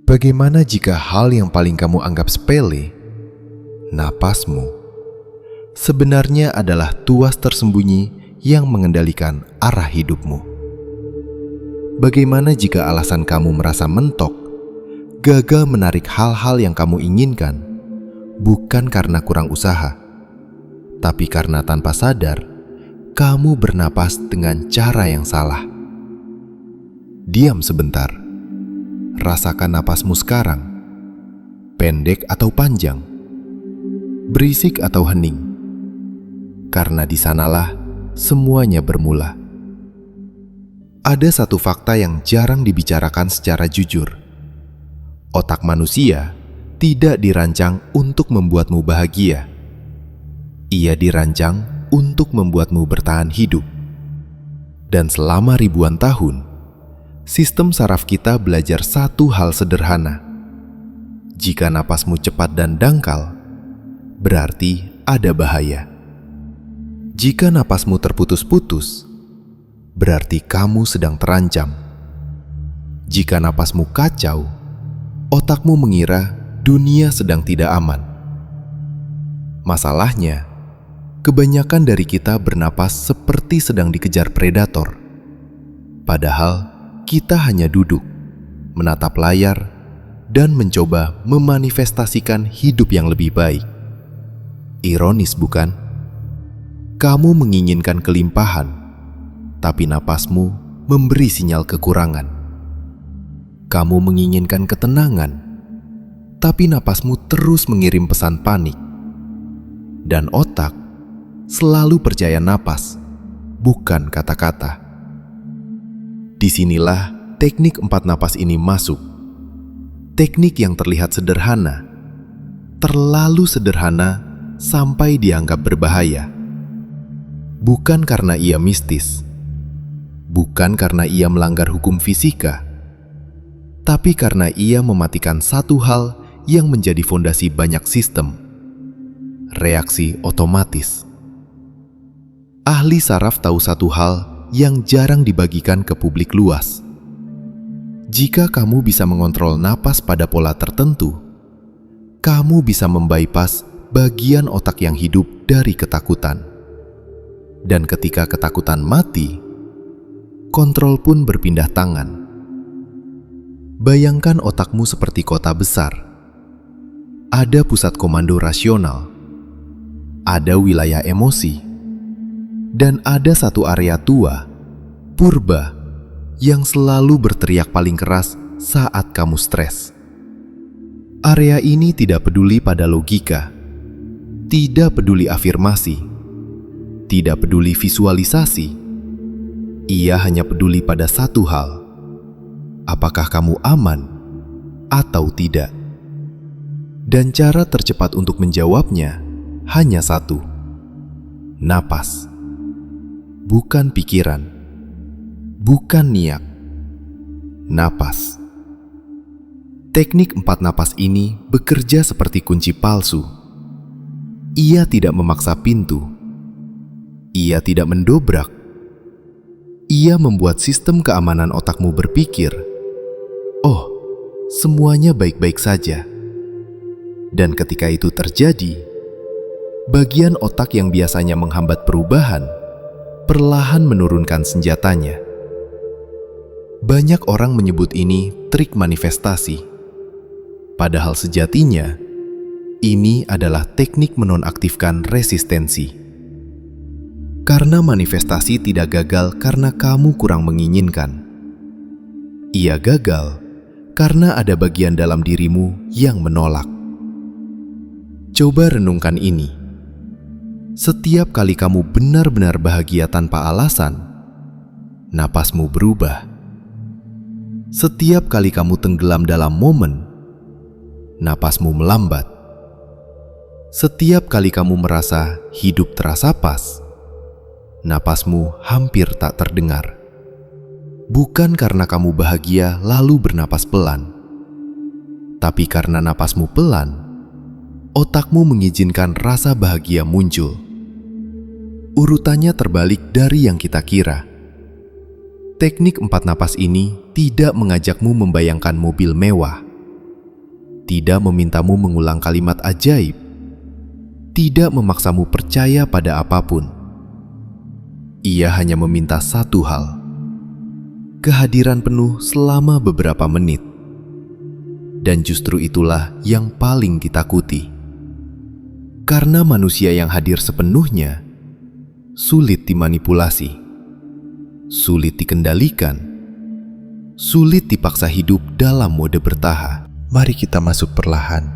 Bagaimana jika hal yang paling kamu anggap sepele, napasmu, sebenarnya adalah tuas tersembunyi yang mengendalikan arah hidupmu? Bagaimana jika alasan kamu merasa mentok, gagal menarik hal-hal yang kamu inginkan, bukan karena kurang usaha, tapi karena tanpa sadar, kamu bernapas dengan cara yang salah? Diam sebentar. Rasakan napasmu sekarang. Pendek atau panjang? Berisik atau hening? Karena di sanalah semuanya bermula. Ada satu fakta yang jarang dibicarakan secara jujur. Otak manusia tidak dirancang untuk membuatmu bahagia. Ia dirancang untuk membuatmu bertahan hidup. Dan selama ribuan tahun, sistem saraf kita belajar satu hal sederhana. Jika napasmu cepat dan dangkal, berarti ada bahaya. Jika napasmu terputus-putus, berarti kamu sedang terancam. Jika napasmu kacau, otakmu mengira dunia sedang tidak aman. Masalahnya, kebanyakan dari kita bernapas seperti sedang dikejar predator. Padahal, kita hanya duduk, menatap layar, dan mencoba memanifestasikan hidup yang lebih baik. Ironis bukan? Kamu menginginkan kelimpahan, tapi napasmu memberi sinyal kekurangan. Kamu menginginkan ketenangan, tapi napasmu terus mengirim pesan panik. Dan otak selalu percaya napas, bukan kata-kata. Disinilah teknik 4 napas ini masuk. Teknik yang terlihat sederhana, terlalu sederhana sampai dianggap berbahaya. Bukan karena ia mistis, bukan karena ia melanggar hukum fisika, tapi karena ia mematikan satu hal yang menjadi fondasi banyak sistem: reaksi otomatis. Ahli saraf tahu satu hal yang jarang dibagikan ke publik luas. Jika kamu bisa mengontrol napas pada pola tertentu, kamu bisa membypass bagian otak yang hidup dari ketakutan. Dan ketika ketakutan mati, kontrol pun berpindah tangan. Bayangkan otakmu seperti kota besar. Ada pusat komando rasional, ada wilayah emosi, dan ada satu area tua, purba, yang selalu berteriak paling keras saat kamu stres. Area ini tidak peduli pada logika, tidak peduli afirmasi, tidak peduli visualisasi. Ia hanya peduli pada satu hal: apakah kamu aman atau tidak? Dan cara tercepat untuk menjawabnya hanya satu: napas. Bukan pikiran, bukan niat, napas. Teknik 4 napas ini bekerja seperti kunci palsu. Ia tidak memaksa pintu. Ia tidak mendobrak. Ia membuat sistem keamanan otakmu berpikir, "Oh, semuanya baik-baik saja." Dan ketika itu terjadi, bagian otak yang biasanya menghambat perubahan perlahan menurunkan senjatanya. Banyak orang menyebut ini trik manifestasi. Padahal sejatinya, ini adalah teknik menonaktifkan resistensi. Karena manifestasi tidak gagal karena kamu kurang menginginkan. Ia gagal karena ada bagian dalam dirimu yang menolak. Coba renungkan ini. Setiap kali kamu benar-benar bahagia tanpa alasan, napasmu berubah. Setiap kali kamu tenggelam dalam momen, napasmu melambat. Setiap kali kamu merasa hidup terasa pas, napasmu hampir tak terdengar. Bukan karena kamu bahagia lalu bernapas pelan, tapi karena napasmu pelan, otakmu mengizinkan rasa bahagia muncul. Urutannya terbalik dari yang kita kira. Teknik 4 napas ini tidak mengajakmu membayangkan mobil mewah, tidak memintamu mengulang kalimat ajaib, tidak memaksamu percaya pada apapun. Ia hanya meminta satu hal: kehadiran penuh selama beberapa menit. Dan justru itulah yang paling ditakuti. Karena manusia yang hadir sepenuhnya sulit dimanipulasi, sulit dikendalikan, sulit dipaksa hidup dalam mode bertahan. Mari kita masuk perlahan,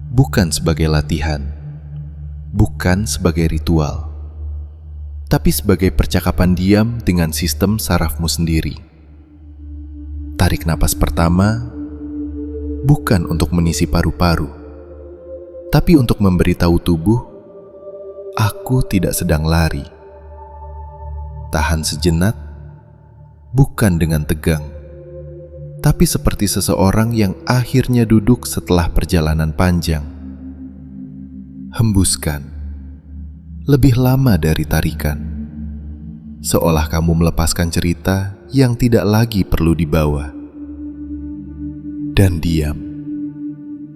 bukan sebagai latihan, bukan sebagai ritual, tapi sebagai percakapan diam dengan sistem sarafmu sendiri. Tarik napas pertama, bukan untuk mengisi paru-paru, tapi untuk memberitahu tubuh, aku tidak sedang lari. Tahan sejenak, bukan dengan tegang, tapi seperti seseorang yang akhirnya duduk setelah perjalanan panjang. Hembuskan, lebih lama dari tarikan, seolah kamu melepaskan cerita yang tidak lagi perlu dibawa. Dan diam,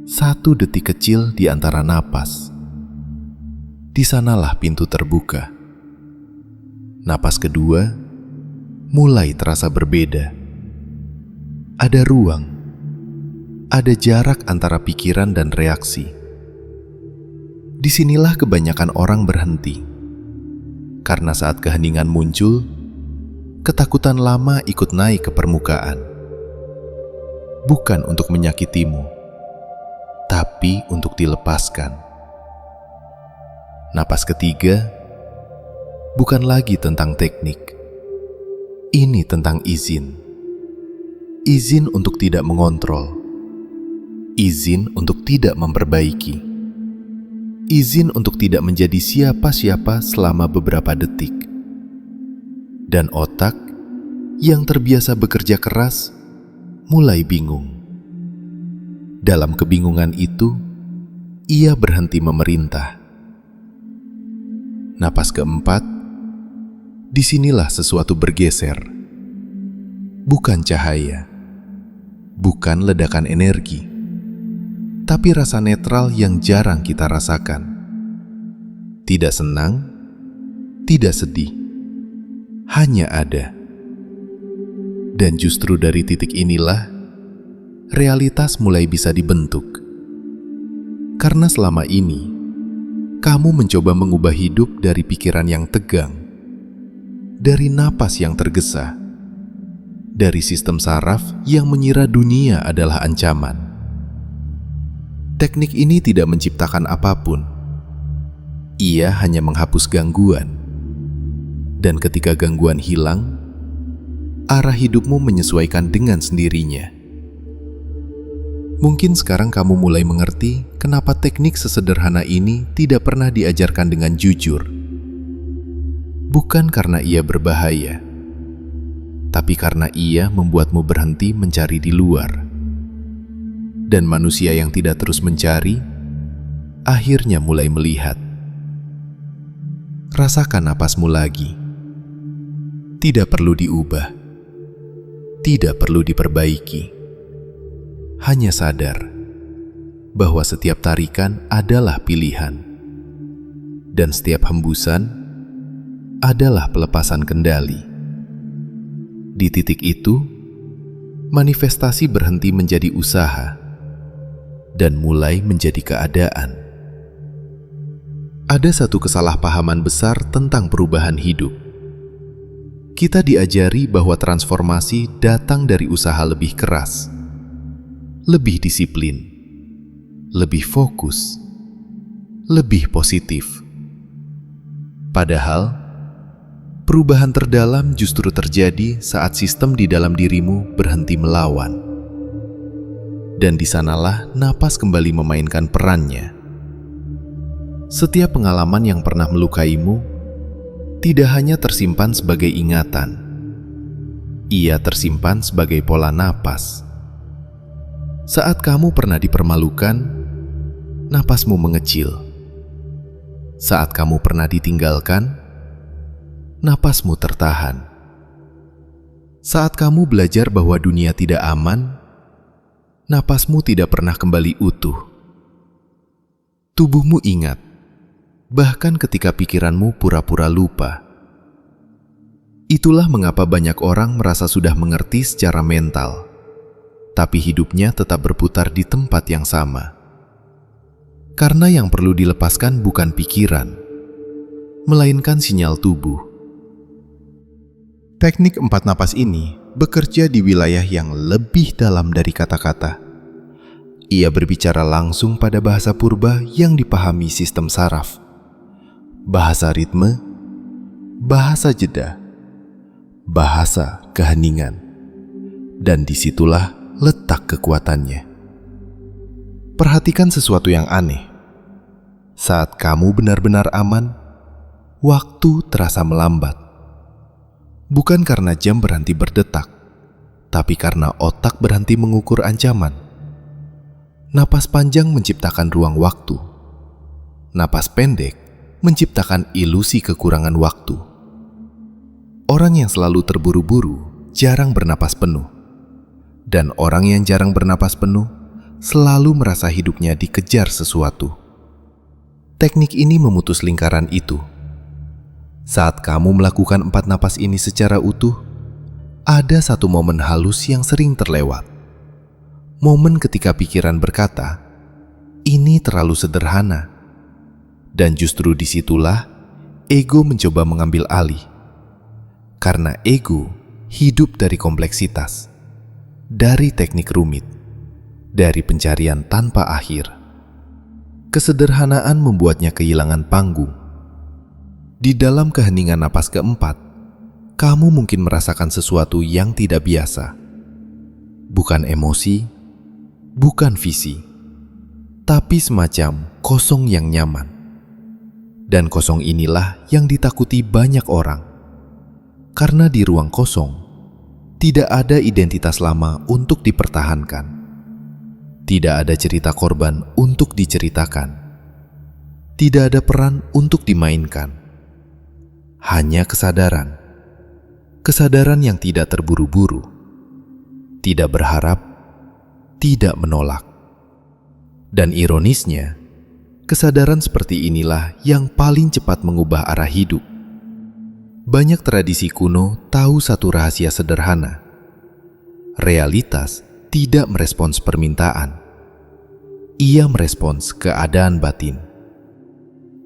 1 detik kecil di antara napas. Di sanalah pintu terbuka. Napas kedua mulai terasa berbeda. Ada ruang, ada jarak antara pikiran dan reaksi. Disinilah kebanyakan orang berhenti, karena saat keheningan muncul, ketakutan lama ikut naik ke permukaan. Bukan untuk menyakitimu, tapi untuk dilepaskan. Napas ketiga bukan lagi tentang teknik. Ini tentang izin. Izin untuk tidak mengontrol. Izin untuk tidak memperbaiki. Izin untuk tidak menjadi siapa-siapa selama beberapa detik. Dan otak yang terbiasa bekerja keras mulai bingung. Dalam kebingungan itu, ia berhenti memerintah. Napas keempat, disinilah sesuatu bergeser. Bukan cahaya, bukan ledakan energi, tapi rasa netral yang jarang kita rasakan. Tidak senang, tidak sedih, hanya ada. Dan justru dari titik inilah, realitas mulai bisa dibentuk. Karena selama ini, kamu mencoba mengubah hidup dari pikiran yang tegang, dari napas yang tergesa, dari sistem saraf yang mengira dunia adalah ancaman. Teknik ini tidak menciptakan apapun. Ia hanya menghapus gangguan. Dan ketika gangguan hilang, arah hidupmu menyesuaikan dengan sendirinya. Mungkin sekarang kamu mulai mengerti kenapa teknik sesederhana ini tidak pernah diajarkan dengan jujur. Bukan karena ia berbahaya, tapi karena ia membuatmu berhenti mencari di luar. Dan manusia yang tidak terus mencari, akhirnya mulai melihat. Rasakan napasmu lagi. Tidak perlu diubah. Tidak perlu diperbaiki. Hanya sadar bahwa setiap tarikan adalah pilihan. Dan setiap hembusan adalah pelepasan kendali. Di titik itu, manifestasi berhenti menjadi usaha dan mulai menjadi keadaan. Ada satu kesalahpahaman besar tentang perubahan hidup. Kita diajari bahwa transformasi datang dari usaha lebih keras, lebih disiplin, lebih fokus, lebih positif. Padahal, perubahan terdalam justru terjadi saat sistem di dalam dirimu berhenti melawan. Dan di sanalah napas kembali memainkan perannya. Setiap pengalaman yang pernah melukaimu tidak hanya tersimpan sebagai ingatan. Ia tersimpan sebagai pola napas. Saat kamu pernah dipermalukan, napasmu mengecil. Saat kamu pernah ditinggalkan, napasmu tertahan. Saat kamu belajar bahwa dunia tidak aman, napasmu tidak pernah kembali utuh. Tubuhmu ingat, bahkan ketika pikiranmu pura-pura lupa. Itulah mengapa banyak orang merasa sudah mengerti secara mental, tapi hidupnya tetap berputar di tempat yang sama. Karena yang perlu dilepaskan bukan pikiran, melainkan sinyal tubuh. Teknik 4 napas ini bekerja di wilayah yang lebih dalam dari kata-kata. Ia berbicara langsung pada bahasa purba yang dipahami sistem saraf, bahasa ritme, bahasa jeda, bahasa keheningan, dan disitulah letak kekuatannya. Perhatikan sesuatu yang aneh. Saat kamu benar-benar aman, waktu terasa melambat. Bukan karena jam berhenti berdetak, tapi karena otak berhenti mengukur ancaman. Napas panjang menciptakan ruang waktu. Napas pendek menciptakan ilusi kekurangan waktu. Orang yang selalu terburu-buru jarang bernapas penuh. Dan orang yang jarang bernapas penuh selalu merasa hidupnya dikejar sesuatu. Teknik ini memutus lingkaran itu. Saat kamu melakukan 4 napas ini secara utuh, ada satu momen halus yang sering terlewat. Momen ketika pikiran berkata, ini terlalu sederhana. Dan justru disitulah ego mencoba mengambil alih. Karena ego hidup dari kompleksitas, dari teknik rumit, dari pencarian tanpa akhir. Kesederhanaan membuatnya kehilangan panggung. Di dalam keheningan napas keempat, kamu mungkin merasakan sesuatu yang tidak biasa. Bukan emosi, bukan visi, tapi semacam kosong yang nyaman. Dan kosong inilah yang ditakuti banyak orang. Karena di ruang kosong, tidak ada identitas lama untuk dipertahankan. Tidak ada cerita korban untuk diceritakan. Tidak ada peran untuk dimainkan. Hanya kesadaran. Kesadaran yang tidak terburu-buru. Tidak berharap, tidak menolak. Dan ironisnya, kesadaran seperti inilah yang paling cepat mengubah arah hidup. Banyak tradisi kuno tahu satu rahasia sederhana. Realitas tidak merespons permintaan. Ia merespons keadaan batin.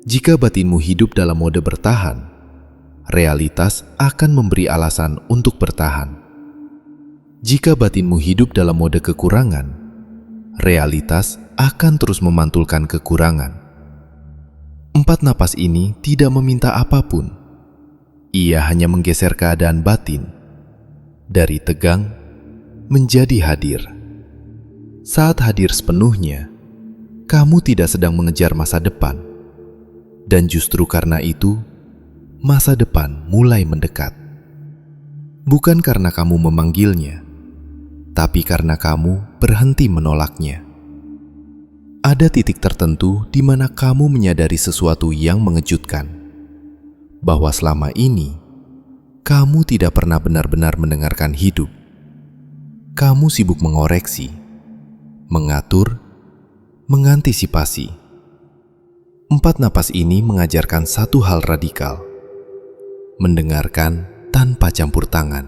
Jika batinmu hidup dalam mode bertahan, realitas akan memberi alasan untuk bertahan. Jika batinmu hidup dalam mode kekurangan, realitas akan terus memantulkan kekurangan. 4 napas ini tidak meminta apapun. Ia hanya menggeser keadaan batin dari tegang menjadi hadir. Saat hadir sepenuhnya, kamu tidak sedang mengejar masa depan. Dan justru karena itu, masa depan mulai mendekat. Bukan karena kamu memanggilnya, tapi karena kamu berhenti menolaknya. Ada titik tertentu di mana kamu menyadari sesuatu yang mengejutkan. Bahwa selama ini, kamu tidak pernah benar-benar mendengarkan hidup. Kamu sibuk mengoreksi, mengatur, mengantisipasi. 4 napas ini mengajarkan satu hal radikal. Mendengarkan tanpa campur tangan.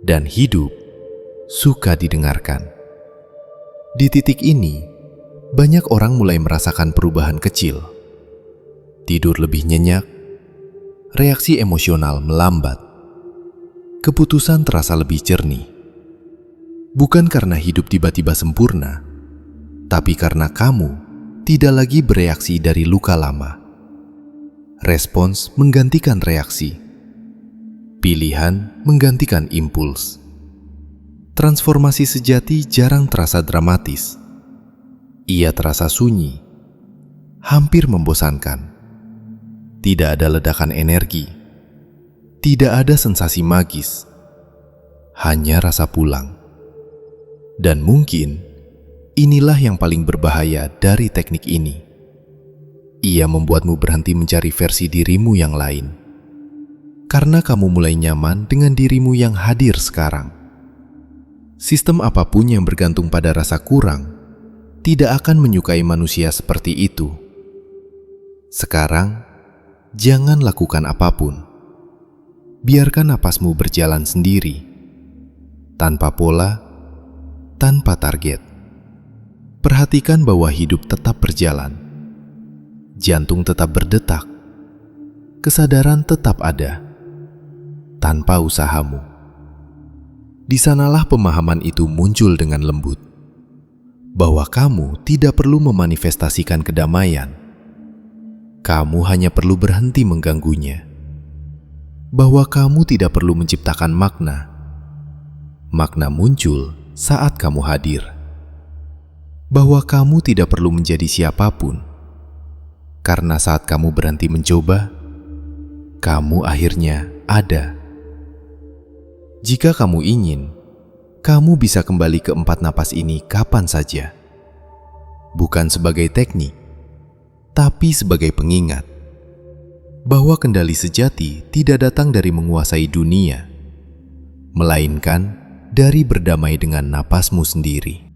Dan hidup suka didengarkan. Di titik ini, banyak orang mulai merasakan perubahan kecil. Tidur lebih nyenyak, reaksi emosional melambat, keputusan terasa lebih jernih. Bukan karena hidup tiba-tiba sempurna, tapi karena kamu tidak lagi bereaksi dari luka lama. Respons menggantikan reaksi. Pilihan menggantikan impuls. Transformasi sejati jarang terasa dramatis. Ia terasa sunyi, hampir membosankan. Tidak ada ledakan energi, tidak ada sensasi magis, hanya rasa pulang. Dan mungkin inilah yang paling berbahaya dari teknik ini. Ia membuatmu berhenti mencari versi dirimu yang lain, karena kamu mulai nyaman dengan dirimu yang hadir sekarang. Sistem apapun yang bergantung pada rasa kurang tidak akan menyukai manusia seperti itu. Sekarang, jangan lakukan apapun. Biarkan napasmu berjalan sendiri, tanpa pola, tanpa target. Perhatikan bahwa hidup tetap berjalan, jantung tetap berdetak, kesadaran tetap ada, tanpa usahamu. Di sanalah pemahaman itu muncul dengan lembut, bahwa kamu tidak perlu memanifestasikan kedamaian. Kamu hanya perlu berhenti mengganggunya. Bahwa kamu tidak perlu menciptakan makna. Makna muncul saat kamu hadir. Bahwa kamu tidak perlu menjadi siapapun. Karena saat kamu berhenti mencoba, kamu akhirnya ada. Jika kamu ingin, kamu bisa kembali ke 4 napas ini kapan saja. Bukan sebagai teknik, tapi sebagai pengingat bahwa kendali sejati tidak datang dari menguasai dunia, melainkan dari berdamai dengan napasmu sendiri.